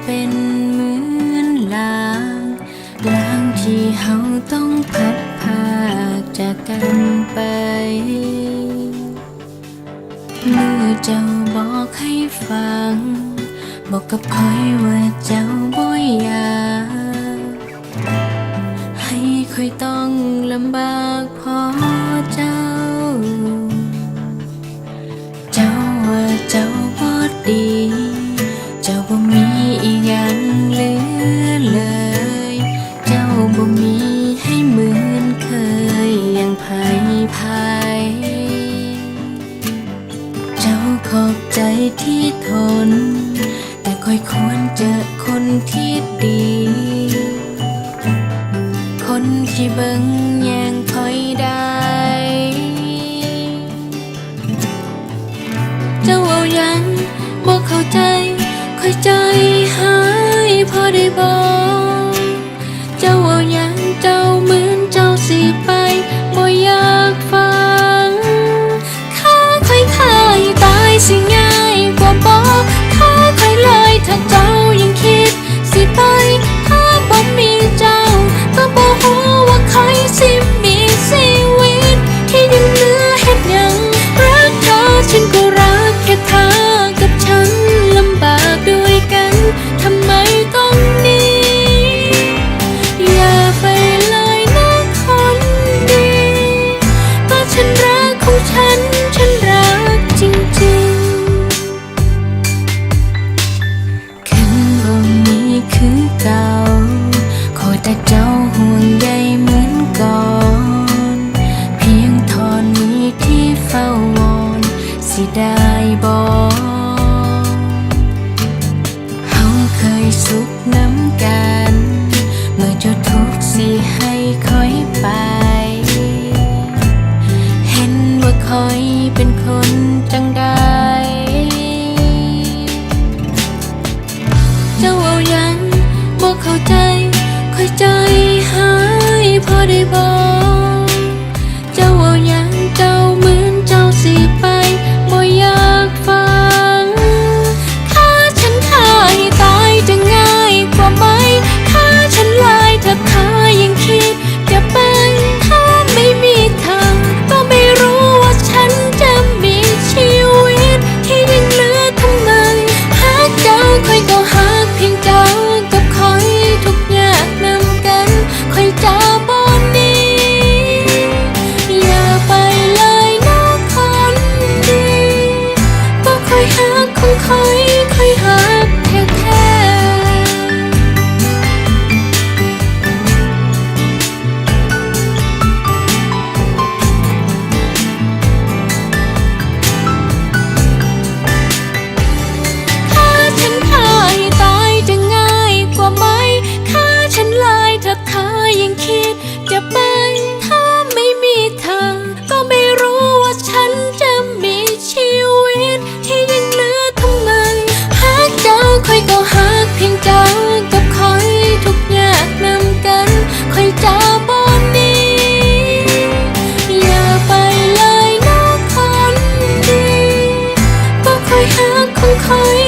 เป็นเหมือนลางที่เฮาต้องพัดพากจากกันไปเมื่อเจ้าบอกให้ฟังบอกกับคอยว่าเจ้าบ่อยากให้คอยต้องลำบากเพราะเจ้าว่าเจ้าบ่ดีเจ้าบ่มีอีหยังเหลือเลยเจ้าบ่มีให้เหมือนเคยอย่างไผเจ้าขอบใจที่ทนแต่คอยควรเจอคนที่ดีคนที่เบิ่งแยงคอยได้เจ้าเอายังบ่เข้าใจคอยใจหายพอได้บอกเจ้าเอายังเจ้าเหมือนเจ้าสิไปบ่อยากฟังข้าคอยตายสิง่ายกว่าบอกข้าคอยเลยถ้าเจ้ายังคิดสิไปถ้าบ่มีเจ้าก็บ่ฮู้ว่าคอยสิมีชีวิตที่ยังเหลือเฮ็ดหยังรักเธอฉันก็รักแค่เธอกับฉันลำบากด้วยกันทำไมต้องหนีอย่าไปเลยนะคนดีก็ฉันรักของฉันรักจริงๆคันบ่มีคือเก่าขอแต่เจ้าห่วงใยเหมือนก่อนเพียงเท่านี้ที่เฝ้าวอนสิได้บ่เฮาเคยสุขน้ำกันเมื่อเจ้าทุกข์สิให้คอยไปเห็นว่าคอยเป็นคนจังใดเจ้าเอายังบ่เข้าใจคอยใจหายพอได้บอกเจ้าเอายังเจ้าเหมือนเจ้าสิไปบ่อยากฟังฆ่าฉันฆ่าให้ตายจะง่ายกว่าไหมฆ่าฉันลายถ้าเธอยังคิดจะไปถ้าไม่มีเธอก็ไม่รู้ว่าฉันจะมีชีวิตที่ยังเหลือทำไมหากเจ้าคอยก็หากเพียงเจ้ากับคอยทุกอย่างนำกันคอยจะบ่หนีอย่าไปเลยนะคนดีก็คอยหักของคอยหักแท้ฆ่าฉันฆ่าให้ตายจะง่ายกว่าไหมฆ่าฉันลายถ้าเธอยังคิดจะไปถ้าไม่มีเธอก็ไม่รู้ว่าฉันจะมีชีวิตที่ยังเหลือทำไมหากเจ้าคอยก็หากเพียงเจ้ากับคอยทุกอย่างนำกันคอยจะบ่หนีอย่าไปเลยนะคนดีก็คอยหักของคอย